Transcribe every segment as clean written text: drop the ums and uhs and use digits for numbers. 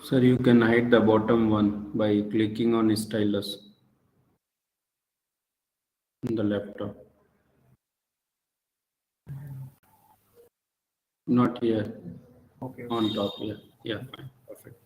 Sir, you can hide the bottom one by clicking on stylus on the laptop. Not here. Okay. On top here. Yeah, fine. Perfect.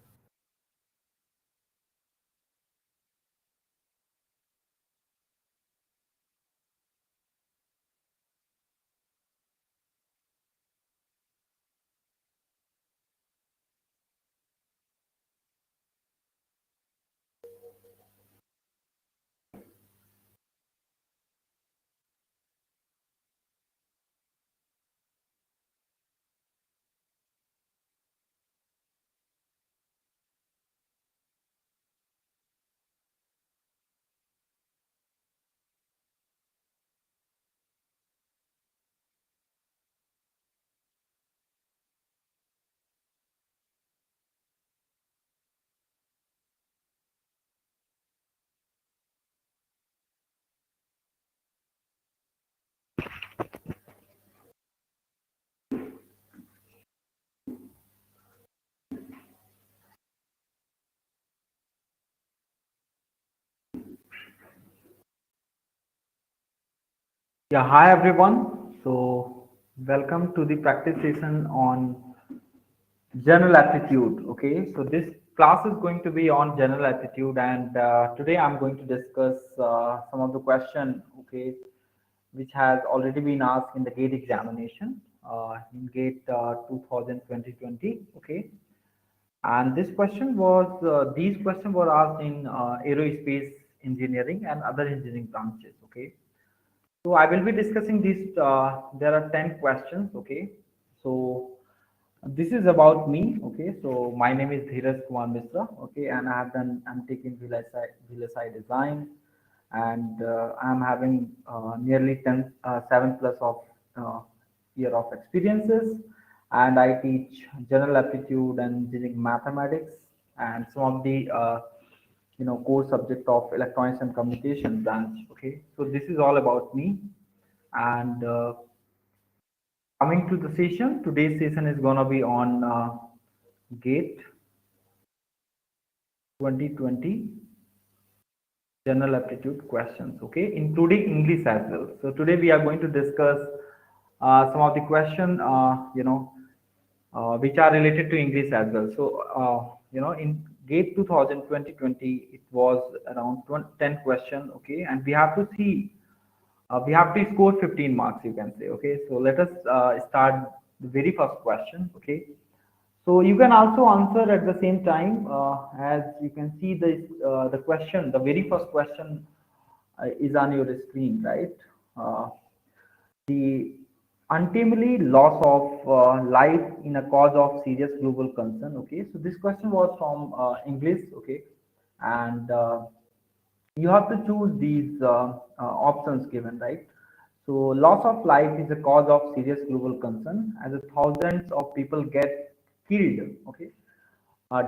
Yeah, hi everyone. So, welcome to the practice session on general aptitude. Okay, so this class is going to be on general aptitude, and today I'm going to discuss some of the question. Okay, which has already been asked in the GATE examination in GATE 2020. Okay, and this question was these questions were asked in aerospace engineering and other engineering branches. Okay, so I will be discussing these. There are 10 questions. Okay, so this is about me. Okay, so my name is Dheeraj Kumar Misra. Okay, and I'm taking VLSI design, and I'm having nearly 7 plus of uh, year of experiences, and I teach general aptitude and engineering mathematics and some of the core subject of electronics and communication branch. Okay, so this is all about me, and coming to the session, today's session is gonna be on GATE 2020 general aptitude questions. Okay, including English as well. So today we are going to discuss some of the question which are related to English as well. So in GATE 2020, it was around 10 question. Okay, and we have to see we have to score 15 marks, you can say. Okay, so let us start the very first question. Okay, so you can also answer at the same time. As you can see, the question, the very first question is on your screen, right? The untimely loss of life in a cause of serious global concern. Okay, so this question was from English. Okay, and you have to choose these options given, right? So loss of life is a cause of serious global concern as thousands of people get killed. Okay,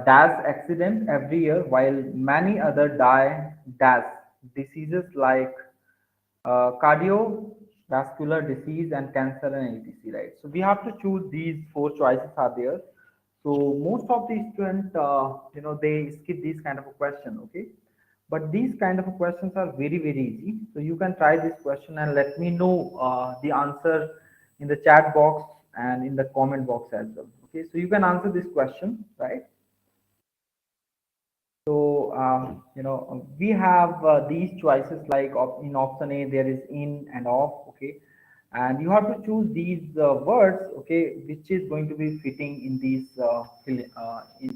dash accident every year, while many other die dash diseases like cardiovascular disease and cancer and etc. Right. So we have to choose these four choices are there. So most of the students, they skip these kind of a question. Okay, but these kind of questions are very easy. So you can try this question and let me know the answer in the chat box and in the comment box as well. Okay, so you can answer this question, right? So, we have these choices like in option A, there is in and off, okay? And you have to choose these words, okay, which is going to be fitting in these in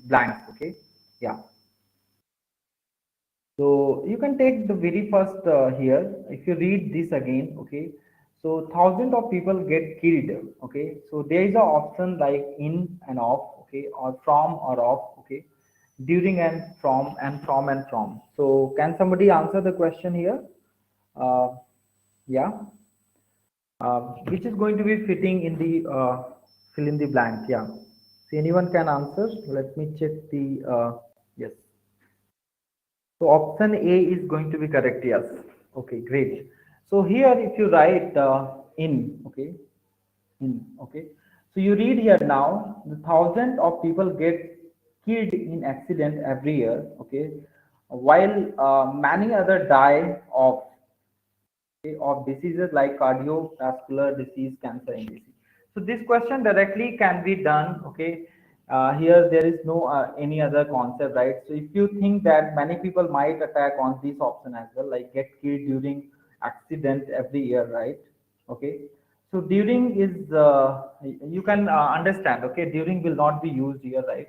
blanks, okay? Yeah. So you can take the very first here. If you read this again, okay. So thousands of people get killed, okay. So there is an option like in and off, okay, or from or off, okay, during and from and from and from. So can somebody answer the question here? Uh, yeah, which is going to be fitting in the fill in the blank. Yeah. So anyone can answer. Let me check the yes. So option A is going to be correct. Yes. Okay, great. So here, if you write in, okay, in, okay. So you read here now, the thousands of people get killed in accident every year, okay, while many other die of diseases like cardiovascular disease, cancer, and disease. So this question directly can be done. Okay, here there is no any other concept, right? So if you think that many people might attack on this option as well, like get killed during accident every year, right? Okay, so during is you can understand. Okay, during will not be used here, right?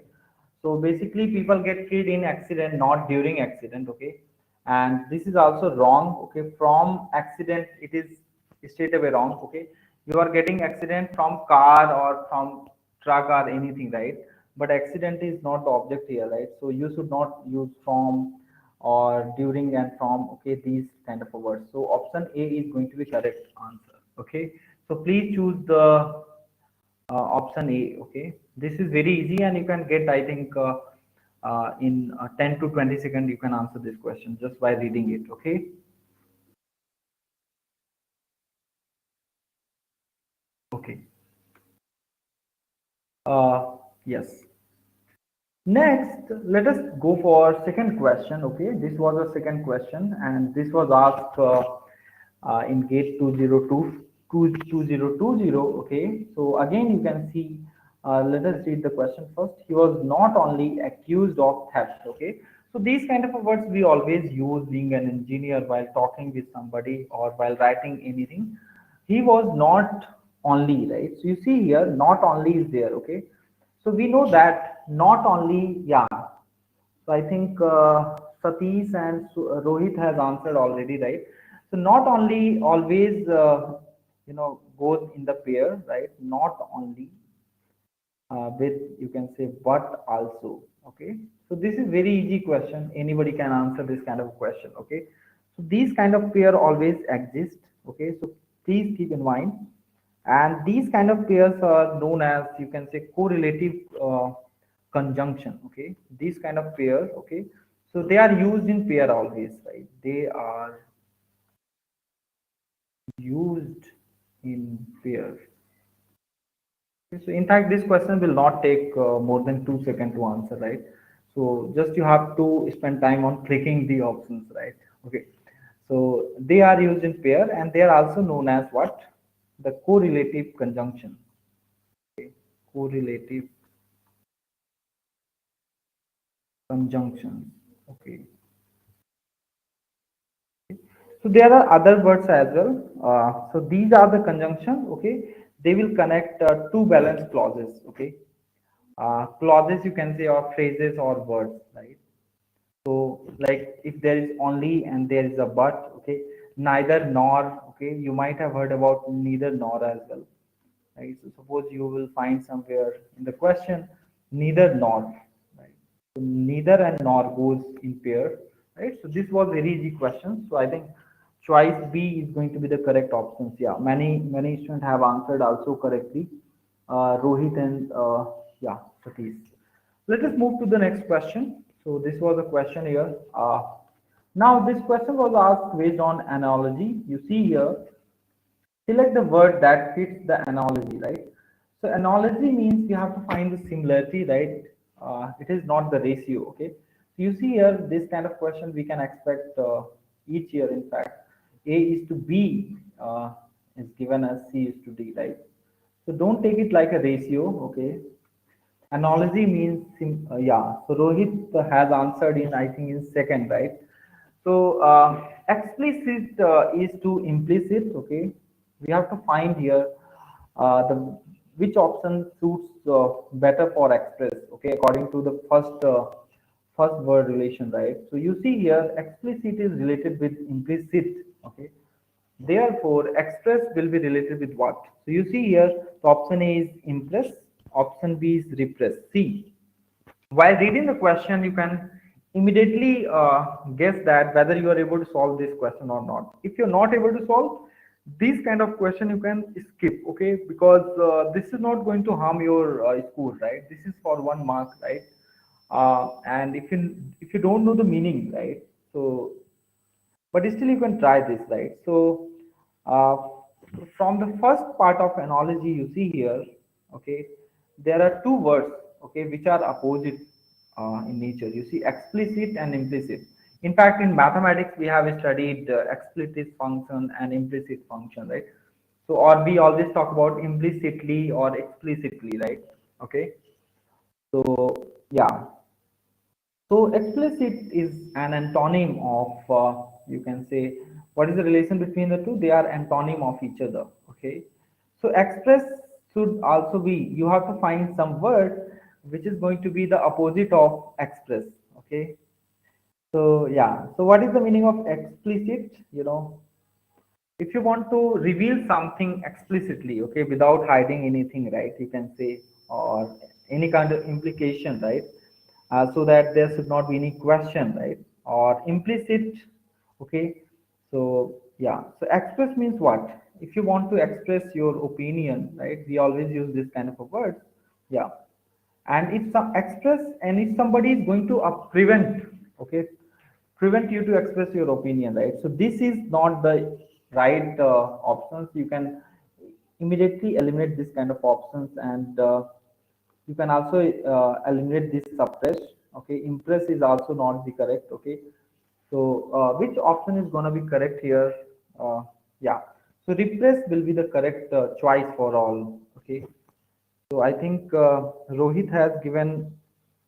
So basically, people get killed in accident, not during accident. Okay, and this is also wrong. Okay, from accident, it is straight away wrong. Okay, you are getting accident from car or from truck or anything, right? But accident is not the object here, right? So you should not use from or during and from. Okay, these kind of words. So option A is going to be correct answer. Okay, so please choose the option A. Okay, this is very easy and you can get, I think, in 10 to 20 seconds, you can answer this question just by reading it. Okay. Okay. Yes. Next, let us go for second question. Okay, this was a second question, and this was asked in gate 2020. Okay, so again, you can see. Let us read the question first. He was not only accused of theft. Okay, so these kind of words we always use being an engineer while talking with somebody or while writing anything. He was not only, right. So you see here, not only is there. Okay, so we know that not only, yeah. So I think Satish and Rohit has answered already, right? So not only always, goes in the pair, right? Not only with, you can say, but also. Okay. So this is very easy question. Anybody can answer this kind of question. Okay. So these kind of pair always exist. Okay. So please keep in mind. And these kind of pairs are known as, you can say, correlative conjunction. Okay, these kind of pairs. Okay, so they are used in pair always, right? They are used in pair. Okay, so in fact, this question will not take more than 2 seconds to answer, right? So just you have to spend time on clicking the options, right? Okay, so they are used in pair and they are also known as what? The correlative conjunction. Okay, correlative conjunctions. Okay. So there are other words as well. So these are the conjunction. Okay. They will connect two balance clauses. Okay. Clauses, you can say, or phrases or words, right? So like if there is only and there is a but. Okay. Neither nor. Okay. You might have heard about neither nor as well. Right. So suppose you will find somewhere in the question neither nor. Right. So neither and nor goes in pair, right? So this was very easy question. So I think choice B is going to be the correct options. Yeah, many students have answered also correctly. Rohit and yeah, Satish. Let us move to the next question. So this was a question here. Now this question was asked based on analogy. You see here, select the word that fits the analogy, right? So analogy means you have to find the similarity, right? It is not the ratio, okay? So you see here, this kind of question we can expect each year, in fact. A is to B is given as C is to D, right? So don't take it like a ratio, okay? Analogy means, yeah. So Rohit has answered in, I think, in second, right? So explicit is to implicit. Okay, we have to find here the which option suits better for express. Okay, according to the first word relation, right? So you see here, explicit is related with implicit. Okay, therefore express will be related with what? So you see here, the option A is impress, option B is repress. See, while reading the question, you can immediately guess that whether you are able to solve this question or not. If you're not able to solve this kind of question, you can skip, okay? Because this is not going to harm your score, right? This is for 1 mark, right? And if you don't know the meaning, right? So but still you can try this, right? So uh, from the first part of analogy you see here, okay, there are two words, okay, which are opposite, in nature. You see explicit and implicit. In fact, in mathematics, we have studied explicit function and implicit function, right? So, or we always talk about implicitly or explicitly, right? Okay. So, yeah. So explicit is an antonym of, you can say, what is the relation between the two? They are antonym of each other. Okay. So express should also be, you have to find some word which is going to be the opposite of express. Okay. So yeah. So what is the meaning of explicit? If you want to reveal something explicitly, okay, without hiding anything, right, you can say, or any kind of implication, right, so that there should not be any question, right, or implicit, okay. So yeah, so express means what? If you want to express your opinion, right, we always use this kind of a word. Yeah. And if some express, and if somebody is going to prevent, okay, prevent you to express your opinion, right? So this is not the right options. You can immediately eliminate this kind of options, and you can also eliminate this suppress. Okay, impress is also not the correct. Okay, so which option is going to be correct here? Yeah, so repress will be the correct choice for all. Okay, so I think Rohit has given,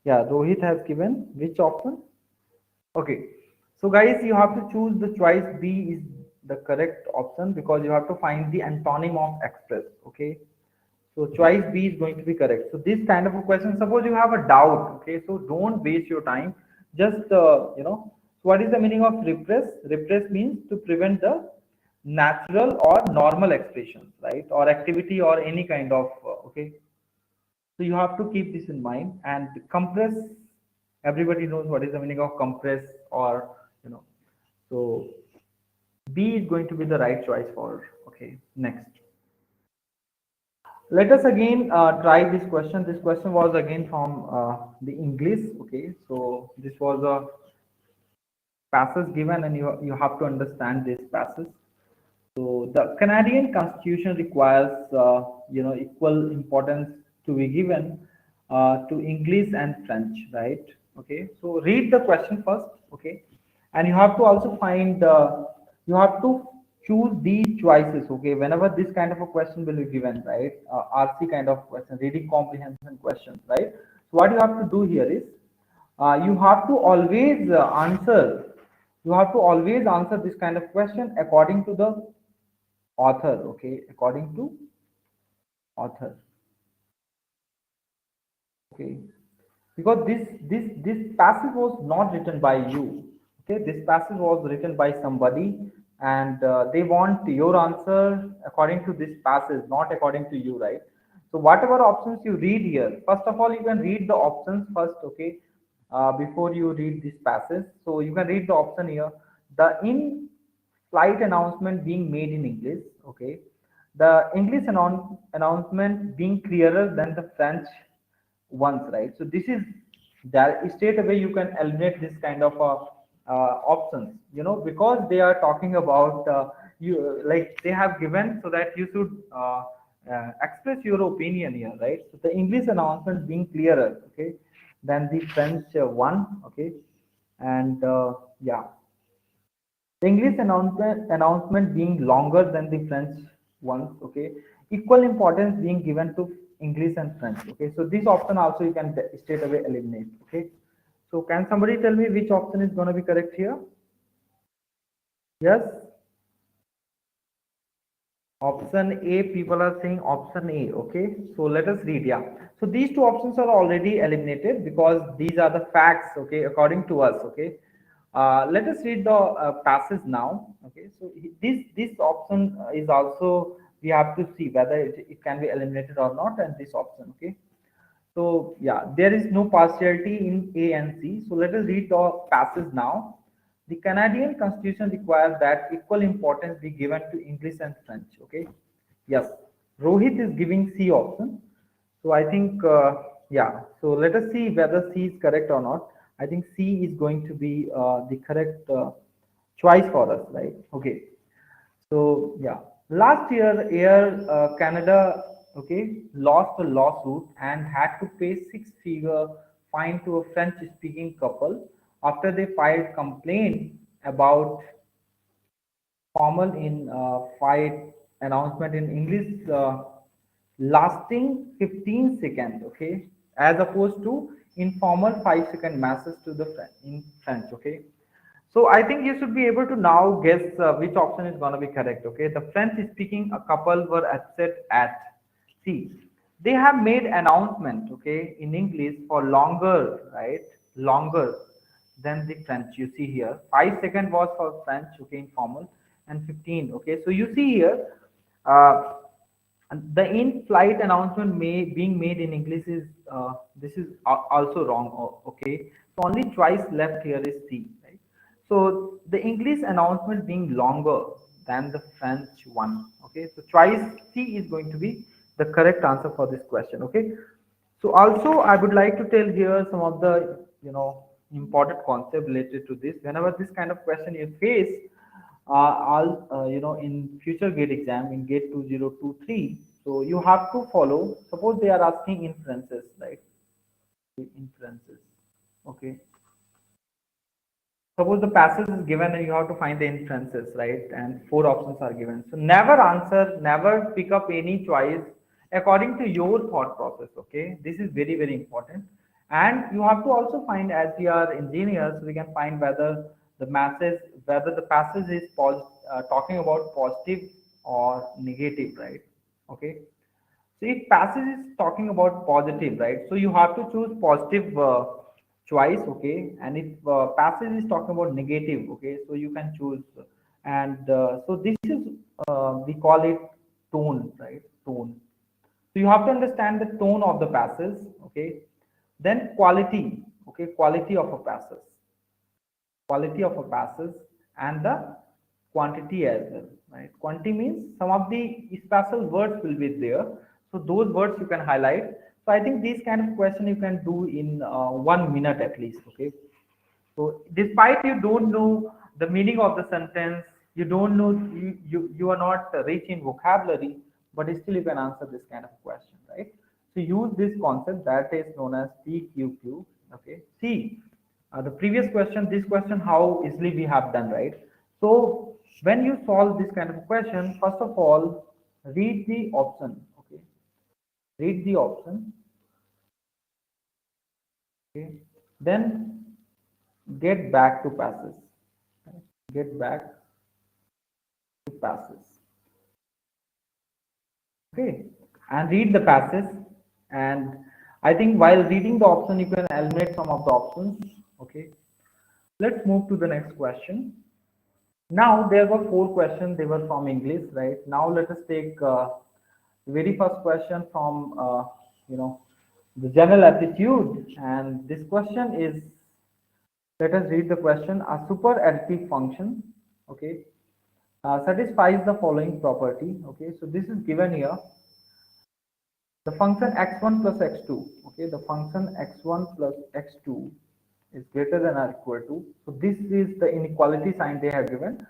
yeah, Rohit has given which option? Okay. So guys, you have to choose the choice B is the correct option, because you have to find the antonym of express. Okay. So choice B is going to be correct. So this kind of a question, suppose you have a doubt. Okay. So don't waste your time. Just, so what is the meaning of repress? Repress means to prevent the natural or normal expressions, right? Or activity or any kind of, okay. So you have to keep this in mind. And compress, everybody knows what is the meaning of compress, or you know. So B is going to be the right choice for. Okay, next. Let us again try this question. This question was again from the English. Okay, so this was a passage given, and you have to understand this passage. So the Canadian Constitution requires, equal importance to be given to English and French, right? Okay, so read the question first, okay, and you have to also find, you have to choose these choices, okay, whenever this kind of a question will be given, right? RC kind of question, reading comprehension questions, right? So what you have to do here is, you have to always answer. You have to always answer this kind of question according to the author, okay, according to author, okay, because this passage was not written by you, okay, this passage was written by somebody, and they want your answer according to this passage, not according to you, right? So whatever options you read here, first of all, you can read the options first, okay, before you read this passage. So you can read the option here: the in flight announcement being made in English, okay, the English announcement being clearer than the French ones, right? So this is that straight away you can eliminate this kind of options, because they are talking about, you, like they have given so that you should express your opinion here, right? So the English announcement being clearer, okay, than the French one, okay, and yeah, the English announcement being longer than the French ones, okay. Equal importance being given to English and French, okay. So this option also you can straight away eliminate, okay. So can somebody tell me which option is going to be correct here? Yes, option A. People are saying option A, okay. So let us read. Yeah. So these two options are already eliminated because these are the facts, okay, according to us, okay. Let us read the passage now. Okay, so this option is also, we have to see whether it can be eliminated or not, and this option. Okay, so yeah, there is no partiality in A and C. So let us read the passage now. The Canadian Constitution requires that equal importance be given to English and French. Okay, yes, Rohit is giving C option. So I think, yeah. So let us see whether C is correct or not. I think C is going to be the correct choice for us, right? Okay. So yeah, last year, Air Canada, okay, lost a lawsuit and had to pay six-figure fined to a French-speaking couple after they filed complaint about formal in fight announcement in English lasting 15 seconds, okay, as opposed to informal 5-second message to the in French, okay. So I think you should be able to now guess which option is going to be correct, okay. The French-speaking couple were upset at, see, they have made announcement, okay, in English for longer, right, longer than the French. You see here 5 seconds was for French, okay, informal, and 15, okay. So you see here uh, the in-flight announcement being made in English is this is also wrong, okay. So only choice left here is C, right. So the English announcement being longer than the French one, okay. So choice C is going to be the correct answer for this question, okay. So also I would like to tell here some of the important concept related to this. Whenever this kind of question you face, all in future gate exam in gate 2023, so you have to follow. Suppose they are asking inferences, right? Inferences, okay. Suppose the passage is given and you have to find the inferences, right? And 4 options are given. So never answer, never pick up any choice according to your thought process, okay? This is very, very important. And you have to also find, as we are engineers, we can find whether the message, whether the passage is talking about positive or negative, right? Okay. So if passage is talking about positive, right? So you have to choose positive choice, okay? And if passage is talking about negative, okay? So you can choose, and so this is we call it tone, right? Tone. So you have to understand the tone of the passage, okay? Then quality, okay? Quality of a passage, and the quantity as well, right? Quantity means some of the special words will be there, so those words you can highlight. So I think these kind of question you can do in 1 minute at least, okay. So despite you don't know the meaning of the sentence, you don't know, you are not rich in vocabulary, but still you can answer this kind of question, right? So use this concept that is known as TQQ, okay. See, the previous question, this question, how easily we have done, right? So when you solve this kind of question, first of all, read the option, okay. Read the option, okay. Then get back to passes, right? Get back to passes, okay, and read the passes. And I think while reading the option, you can eliminate some of the options, okay. Let's move to the next question. Now there were 4 questions, they were from English, right? Now let us take the very first question from the general aptitude, and this question is, let us read the question. A super additive function, okay, satisfies the following property, okay. So this is given here. The function x1 plus x2, okay, the function x1 plus x2 is greater than or equal to. So this is the inequality sign they have given,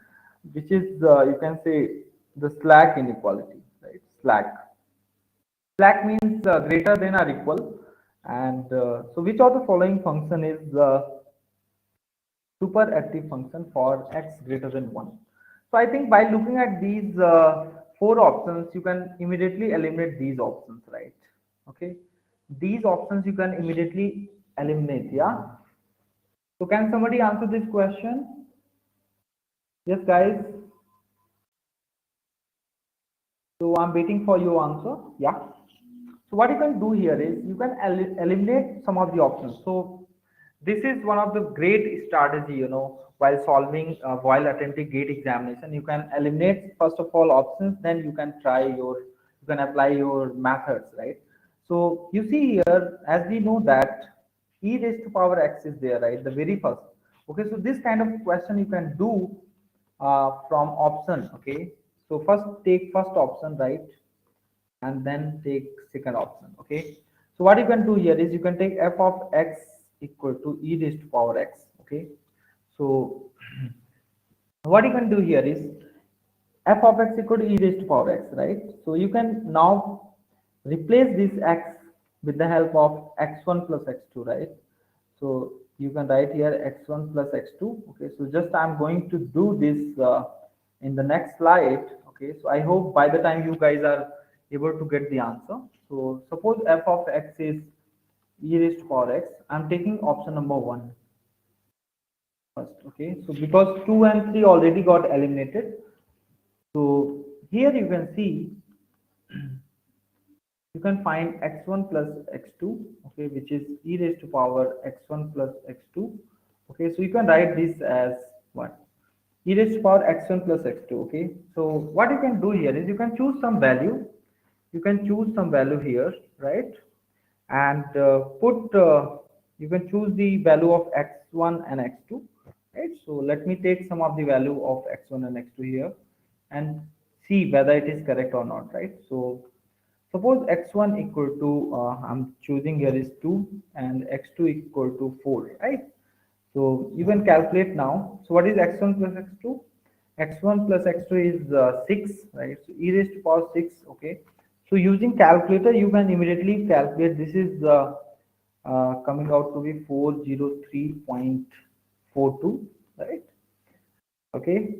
which is you can say the slack inequality, right? Slack means greater than or equal, and so which of the following function is the super active function for x greater than 1? So I think by looking at these 4 options, you can immediately eliminate these options, right? Okay, these options you can immediately eliminate, yeah. So can somebody answer this question? Yes, guys. So I'm waiting for your answer. Yeah. So what you can do here is you can eliminate some of the options. So this is one of the great strategy, while solving, while attempting gate examination, you can eliminate first of all options, then you can you can apply your methods, right? So you see here, as we know that e raised to power x is there, right? The very first. Okay, so this kind of question you can do from option, okay? So first take first option, right? And then take second option, okay. So what you can do here is you can take f of x equal to e raised to power x, okay. So what you can do here is f of x equal to e raised to power x, right? So you can now replace this x with the help of x1 plus x2, right? So you can write here x1 plus x2. Okay, so just I'm going to do this in the next slide. Okay, so I hope by the time you guys are able to get the answer. So suppose f of x is e raised to power x. I'm taking option number one first. Okay, so because 2 and 3 already got eliminated. So here you can see you can find x1 plus x2, okay, which is e raised to power x1 plus x2. Okay, so you can write this as what? E raised to power x1 plus x2. Okay, so what you can do here is you can choose some value. You can choose some value here, right? And you can choose the value of x1 and x2, right? So let me take some of the value of x1 and x2 here and see whether it is correct or not, right? So suppose x1 equal to, I'm choosing here is 2 and x2 equal to 4, right? So you can calculate now. So what is x1 plus x2? X1 plus x2 is 6, right? So e raised to power 6, okay? So using calculator, you can immediately calculate. This is coming out to be 403.42, right? Okay,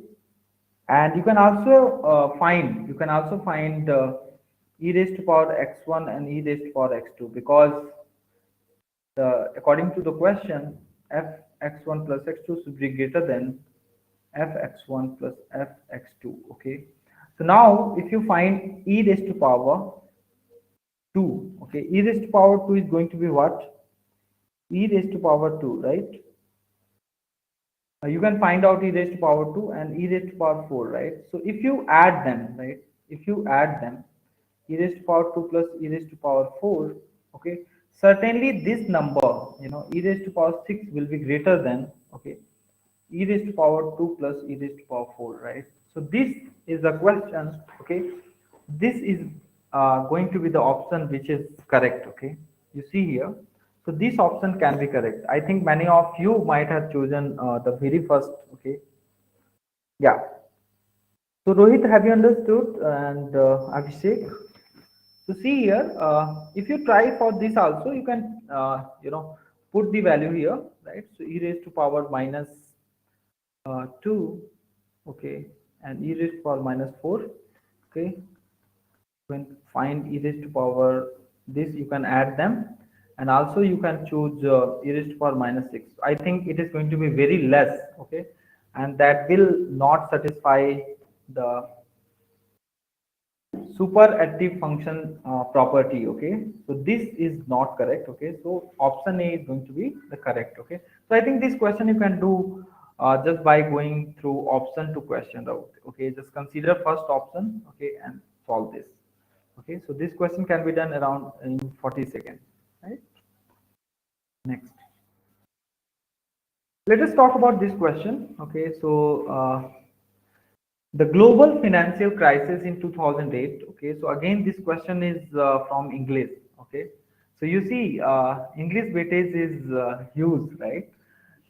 and you can also find e raised to power x1 and e raised to power x2, because according to the question, f x1 plus x2 should be greater than f x1 plus f x2. Okay, so now if you find e raised to power 2, okay, e raised to power 2 is going to be what? E raised to power 2, right? You can find out e raised to power 2 and e raised to power 4, right? So if you add them, right, if you add them, e raised to power 2 plus e raised to power 4, okay, certainly this number, e raised to power 6 will be greater than, okay, e raised to power 2 plus e raised to power 4, right? So this is the question. Okay, this is going to be the option which is correct. Okay, you see here, so this option can be correct. I think many of you might have chosen the very first. Okay, yeah. So Rohit, have you understood? And Abhishek, so see here, if you try for this also, you can put the value here, right? So e raised to power minus 2, okay, and e raised to power minus 4, okay. When find e raised to power this, you can add them, and also you can choose e raised to power minus 6. I think it is going to be very less, okay, and that will not satisfy the super additive function property. Okay, so this is not correct. Okay, so option A is going to be the correct. Okay, so I think this question you can do just by going through option to question route. Okay, just consider first option, okay, and solve this. Okay, so this question can be done around in 40 seconds, right? Next, let us talk about this question. Okay, so the global financial crisis in 2008. Okay, so again this question is from English. Okay, so you see English weightage is huge, right?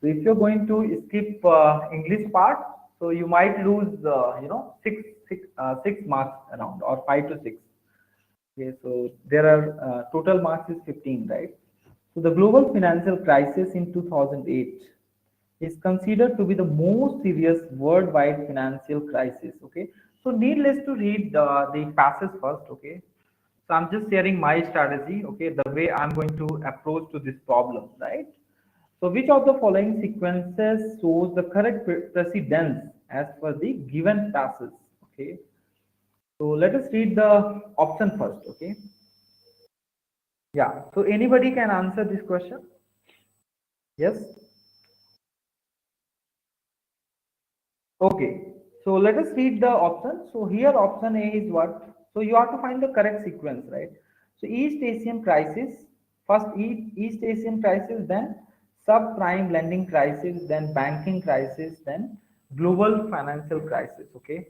So if you're going to skip English part, so you might lose six marks around, or 5 to 6. Okay, so there are total marks is 15, right? So the global financial crisis in 2008 is considered to be the most serious worldwide financial crisis. Okay, so needless to read the passage first. Okay, so I'm just sharing my strategy. Okay, the way I'm going to approach to this problem, right? So which of the following sequences shows the correct precedence as per the given passage? Okay, so let us read the option first. Okay, yeah. So anybody can answer this question? Yes. Okay, so let us read the option. So here option A is what? So you have to find the correct sequence, right? So East Asian crisis, first East Asian crisis, then subprime lending crisis, then banking crisis, then global financial crisis. Okay,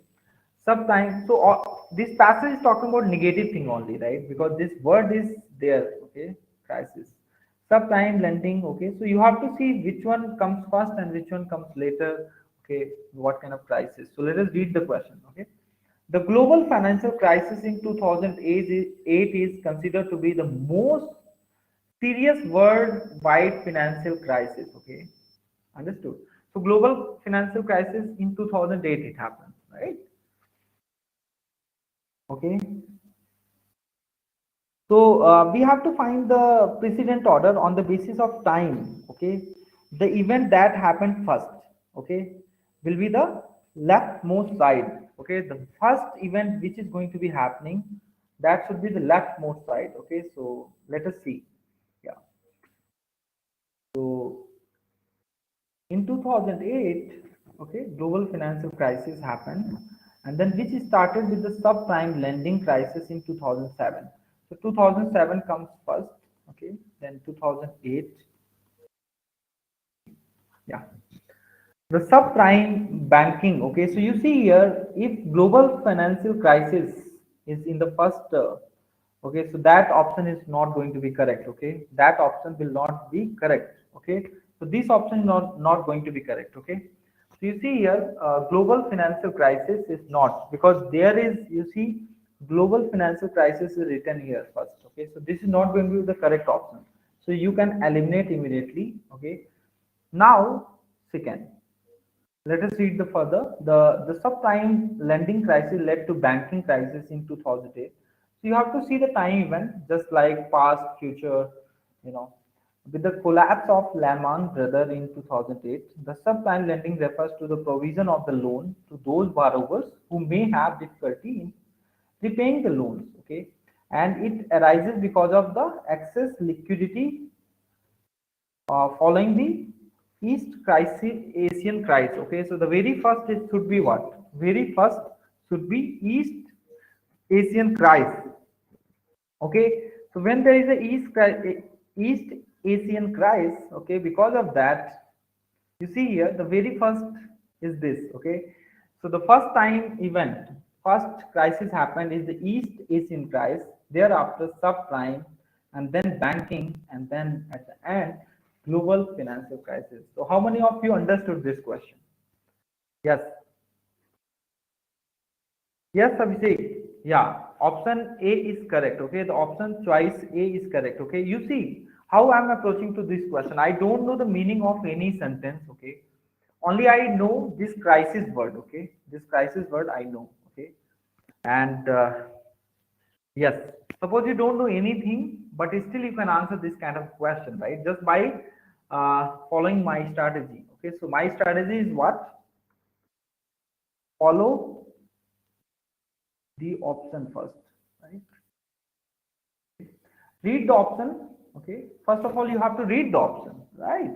subprime. So this passage is talking about negative thing only, right? Because this word is there. Okay, crisis, subprime lending. Okay, so you have to see which one comes first and which one comes later. Okay, what kind of crisis? So let us read the question. Okay, the global financial crisis in 2008 is considered to be the most serious worldwide financial crisis. Okay, understood. So global financial crisis in 2008 it happened, right? Okay. So we have to find the precedent order on the basis of time. Okay, the event that happened first, okay, will be the leftmost side. Okay, the first event which is going to be happening, that should be the leftmost side. Okay, so let us see. Yeah. So in 2008, okay, global financial crisis happened, and then which started with the subprime lending crisis in 2007. So 2007 comes first, okay, then 2008, yeah. The subprime banking, okay, so you see here, if global financial crisis is in the first, okay, so that option is not going to be correct, okay, that option will not be correct, okay, so this option is not going to be correct, okay. So you see here, global financial crisis is not, because there is, you see, global financial crisis is written here first, okay, so this is not going to be the correct option. So you can eliminate immediately, okay. Now, second. Let us read the further. The subprime lending crisis led to banking crisis in 2008. So you have to see the time event, just like past, future, you know. With the collapse of Lehman Brothers in 2008, the subprime lending refers to the provision of the loan to those borrowers who may have difficulty in repaying the loans. Okay, and it arises because of the excess liquidity following the East crisis, Asian crisis. Okay, so the very first it should be what? Very first should be East Asian crisis. Okay, so when there is a East Asian crisis, okay, because of that, you see here the very first is this. Okay, so the first time event, first crisis happened is the East Asian crisis. Thereafter, subprime, and then banking, and then at the end, global financial crisis. So, how many of you understood this question? Yes. Yes, Abhishek. Yeah, option A is correct. Okay, the option choice A is correct. Okay, you see how I'm approaching to this question. I don't know the meaning of any sentence. Okay, only I know this crisis word. Okay, this crisis word I know. Okay, and yes, suppose you don't know anything, but still you can answer this kind of question, right? Just by following my strategy. Okay, so my strategy is what? Follow the option first, right? Read the option. Okay, first of all you have to read the option, right,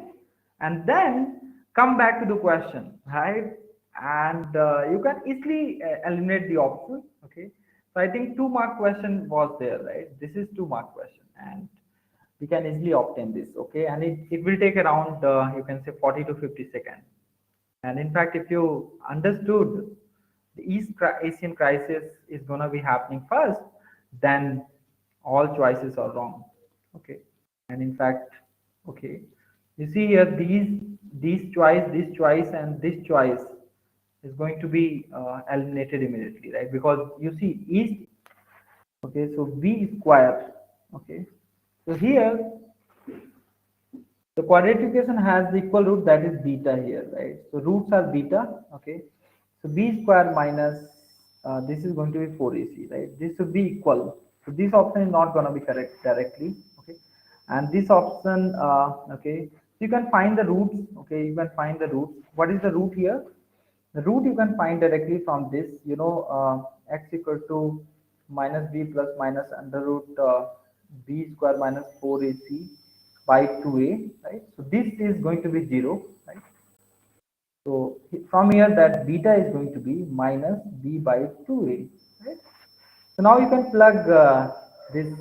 and then come back to the question, right, and you can easily eliminate the option. Okay, so I think 2 mark question was there, right? This is 2 mark question, and we can easily obtain this. Okay, and it will take around you can say 40 to 50 seconds. And in fact, if you understood the Asian crisis is going to be happening first, then all choices are wrong. Okay. And in fact, okay, you see here this choice, and this choice is going to be eliminated immediately, right? Because you see east. Okay, so B square. Okay, so here the quadratic equation has the equal root, that is beta here, right? So roots are beta, okay? So b square minus, this is going to be 4ac, right? This should be equal. So this option is not going to be correct directly, okay? And this option, okay, so you can find the roots, okay? You can find the roots. What is the root here? The root you can find directly from this, x equal to minus b plus minus under root b square minus 4ac by 2a, right? So this is going to be 0, right? So from here that beta is going to be minus b by 2a, right? So now you can plug this.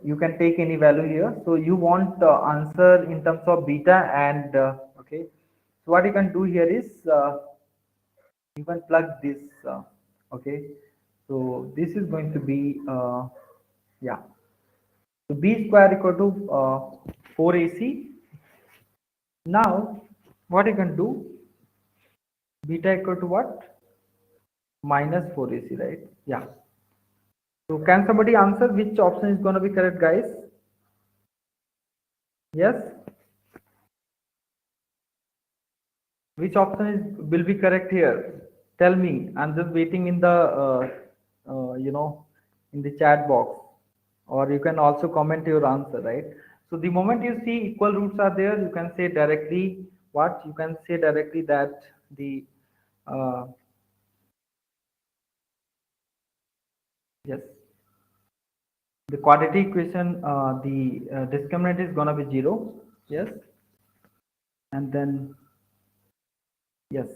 You can take any value here. So you want answer in terms of beta, and okay. So what you can do here is you can plug this. Okay. So this is going to be yeah. So b square equal to 4ac. Now, what you can do, beta equal to what? Minus 4ac, right? Yeah. So can somebody answer which option is going to be correct, guys? Yes. Which option will be correct here? Tell me. I'm just waiting in the in the chat box, or you can also comment your answer, right? So the moment you see equal roots are there, you can say directly what? You can say directly that the uh, yes, the quadratic equation, the discriminant is gonna be 0. Yes, and then yes.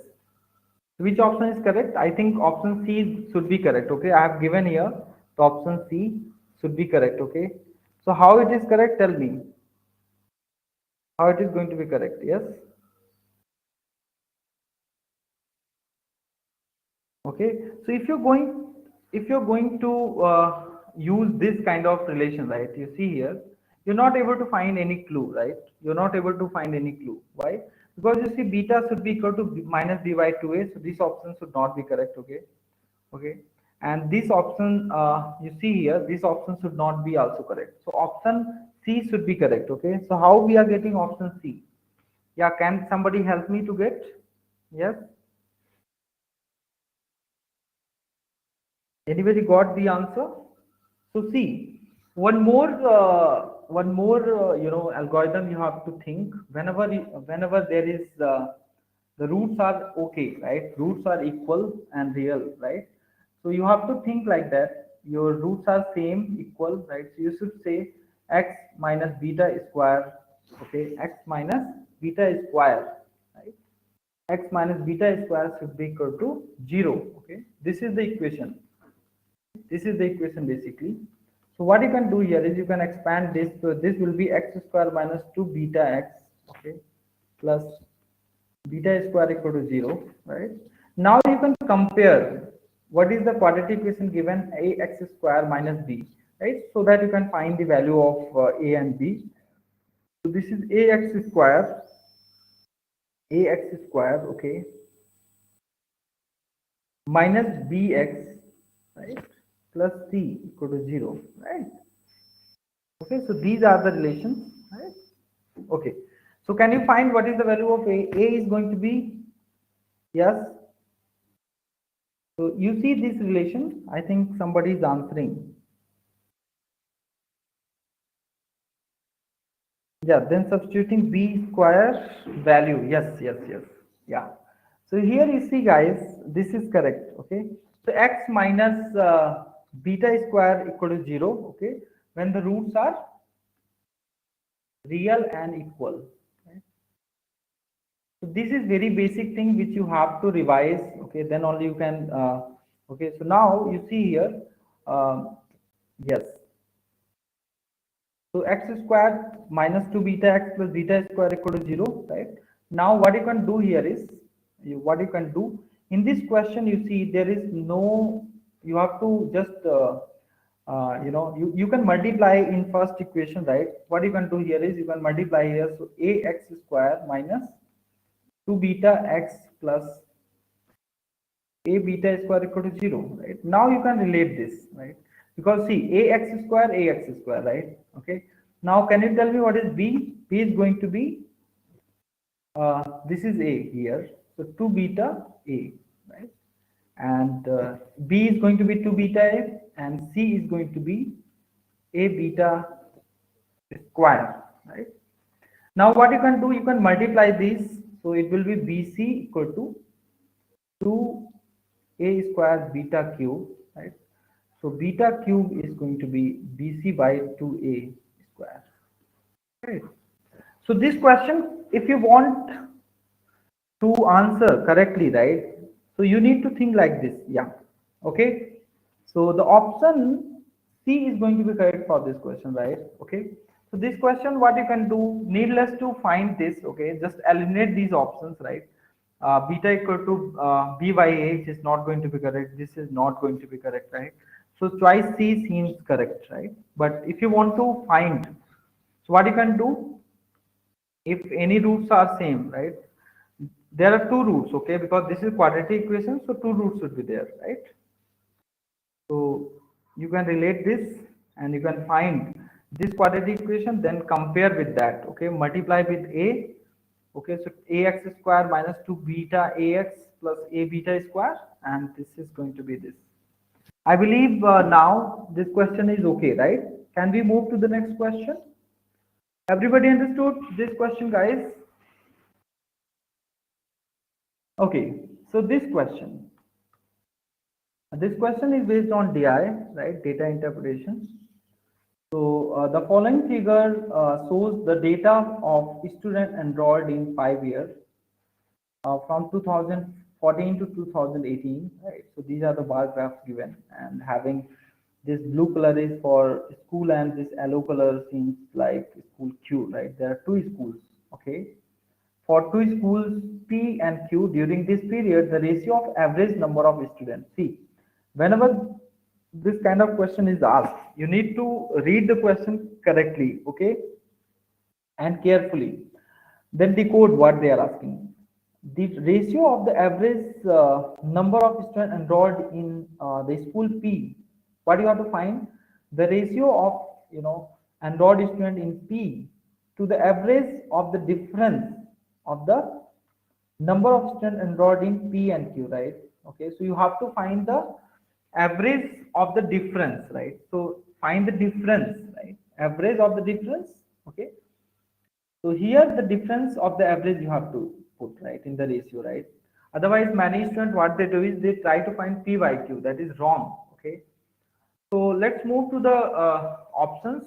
Which option is correct? I think option C should be correct. Okay, I have given here. So option C should be correct. Okay. So how it is correct? Tell me how it is going to be correct. Yes. Okay. So if you're going to use this kind of relation, right? You see here, you're not able to find any clue, right? You're not able to find any clue. Why? Because you see beta should be equal to minus b by 2a. So this option should not be correct. Okay. Okay, and this option you see here, this option should not be also correct, so option C should be correct. Okay, so how we are getting option C? Yeah, can somebody help me to get? Yes, anybody got the answer? So see, one more algorithm you have to think whenever there is the roots are okay, right? Roots are equal and real, right? So you have to think like that. Your roots are same, equal, right? So you should say x minus beta square. Okay, x minus beta square, right? X minus beta square should be equal to 0. Okay, this is the equation. This is the equation basically. So what you can do here is you can expand this. So this will be x square minus 2 beta x, okay, plus beta square equal to 0, right? Now you can compare what is the quadratic equation given ax square minus b, right? So that you can find the value of a and b. So this is ax square, okay, minus bx, right, plus c equal to 0, right? Okay, so these are the relations, right? Okay, so can you find what is the value of a? A is going to be, yes. So you see this relation. I think somebody is answering. Yeah, then substituting b square value. Yes, yes, yes. Yeah. So here you see, guys, this is correct. Okay. So x minus beta square equal to 0. Okay. When the roots are real and equal. Right? So this is very basic thing which you have to revise. Okay, then only you can. Okay, so now you see here. Yes. So x square minus 2 beta x plus beta square equal to 0, right? Now what you can do here is, what you can do in this question, you see there is no, you have to just, you can multiply in first equation, right? What you can do here is you can multiply here, so ax square minus 2 beta x plus a beta square equal to 0, right? Now you can relate this, right? Because see, ax square, right? Okay. Now can you tell me what is b? B is going to be, this is a here, so 2 beta a, right? And b is going to be 2 beta a, and c is going to be a beta square, right? Now what you can do, you can multiply this, so it will be bc equal to 2 a square beta cube, right? So beta cube is going to be bc by 2a square, right? So this question, if you want to answer correctly, right? So you need to think like this, yeah. Okay. So the option C is going to be correct for this question, right? Okay. So this question, what you can do, needless to find this, okay, just eliminate these options, right? Beta equal to b by a, which is not going to be correct. This is not going to be correct, right? So choice C seems correct, right? But if you want to find, so what you can do, if any roots are same, right? There are two roots, okay, because this is quadratic equation, so two roots should be there, right? So you can relate this and you can find this quadratic equation, then compare with that. Okay, multiply with a. Okay, so ax square minus 2 beta ax plus a beta square, and this is going to be this. I believe now this question is okay, right? Can we move to the next question? Everybody understood this question, guys? Okay, so this question is based on DI, right? Data interpretation. So the following figure shows the data of student enrolled in 5 years from 2014 to 2018, right? So these are the bar graphs given, and having this blue color is for school and this yellow color seems like school Q, right? There are two schools, okay? For two schools P and Q during this period, the ratio of average number of students. See, whenever this kind of question is asked, you need to read the question correctly, okay, and carefully. Then decode what they are asking. The ratio of the average number of students enrolled in the school P. What you have to find? The ratio of enrolled student in P to the average of the difference of the number of students enrolled in P and Q, right? Okay, so you have to find the average of the difference, right? So find the difference, right? Average of the difference, okay? So here the difference of the average you have to put, right, in the ratio, right? Otherwise, many students what they do is they try to find P by Q. That is wrong, okay? So let's move to the options.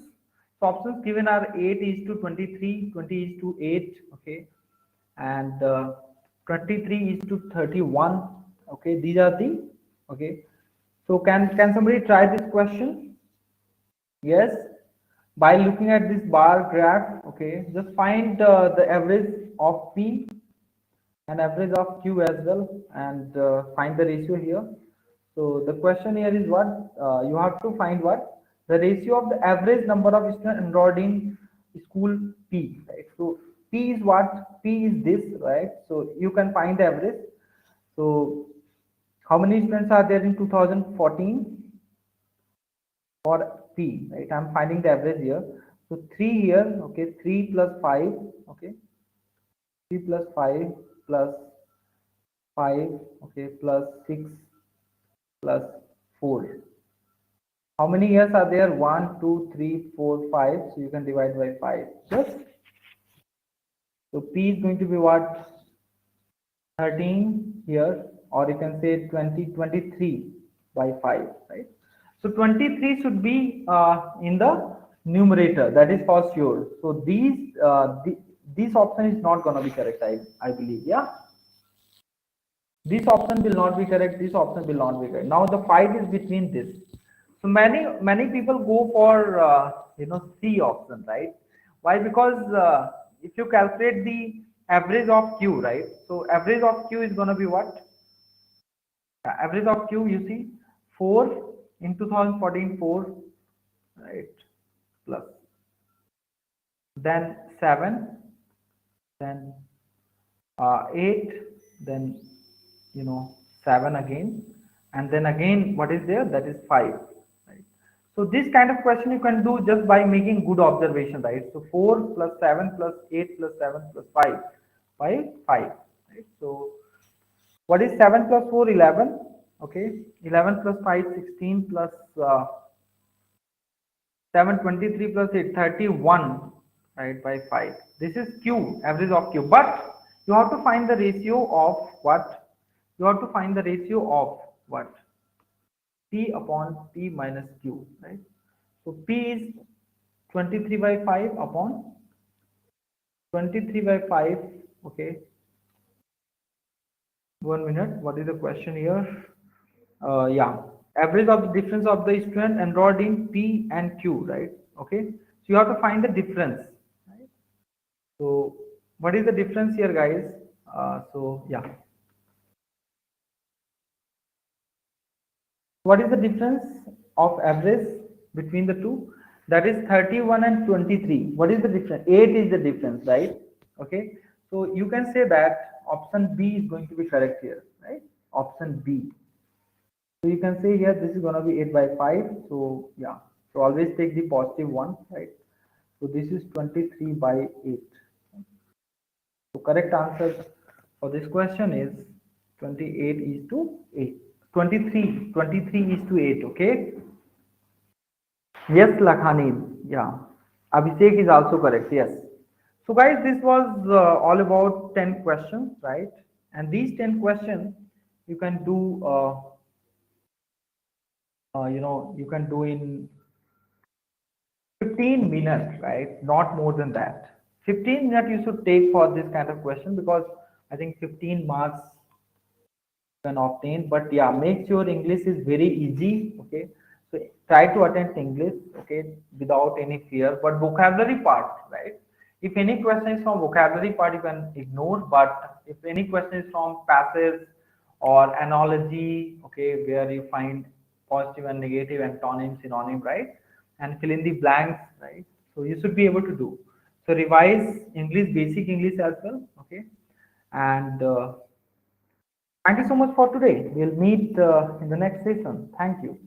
So options given are 8 is to 23, 20 is to 8, okay? And 23 is to 31, okay? These are the, okay? So can somebody try this question? Yes, by looking at this bar graph, okay, just find the average of P and average of Q as well, and find the ratio here. So the question here is what you have to find what the ratio of the average number of students enrolled in school P, right? So P is what? P is this, right? So you can find the average. So how many students are there in 2014? For P, right? I'm finding the average here. So 3 here, okay, 3 plus 5, okay, 3 plus 5 plus 5, okay, plus 6 plus 4. How many years are there? 1, 2, 3, 4, 5. So you can divide by 5. Yes. So P is going to be what? 13 here, or you can say 20, 23 by 5, right? So 23 should be in the numerator, that is for sure. So this option is not going to be correct, I believe. Yeah, this option will not be correct, this option will not be correct. Now the fight is between this. So many people go for C option, right? Why? Because if you calculate the average of Q, right? So average of Q is going to be what? Average of Q, you see, 4 in 2014, 4, right, plus then 7, then 8, then 7 again, and then again what is there? That is 5, right? So this kind of question you can do just by making good observation, right? So 4 plus 7 plus 8 plus 7 plus 5 by 5, right? So what is 7 plus 4? 11, okay? 11 plus 5, 16 plus 7, 23 plus 8, 31, right, by 5. This is Q, average of Q. But you have to find the ratio of what? You have to find the ratio of what? P upon P minus Q, right? So P is 23 by 5 upon 23 by 5, okay? 1 minute, what is the question here? Yeah, average of the difference of the student enrolled in P and Q, right? Okay, so you have to find the difference, right? So what is the difference here, guys? So yeah, what is the difference of average between the two? That is 31 and 23. What is the difference? 8 is the difference, right? Okay, so you can say that option B is going to be correct here, right? Option B. So you can say here this is going to be 8 by 5. So yeah, so always take the positive one, right? So this is 23 by 8. So correct answer for this question is 28 is to 8. 23 is to 8, okay? Yes, Lakhani. Yeah. Abhishek is also correct. Yes. So guys, this was all about 10 questions, right? And these 10 questions you can do, you can do in 15 minutes, right? Not more than that. 15 minutes you should take for this kind of question because I think 15 marks can obtain. But yeah, make sure English is very easy. Okay, so try to attempt English, okay, without any fear. But vocabulary part, right, if any question is from vocabulary part you can ignore, but if any question is from passage or analogy, okay, where you find positive and negative antonym synonym, right, and fill in the blanks, right, so you should be able to do. So revise English, basic English as well, okay. And thank you so much for today. We'll meet in the next session. Thank you.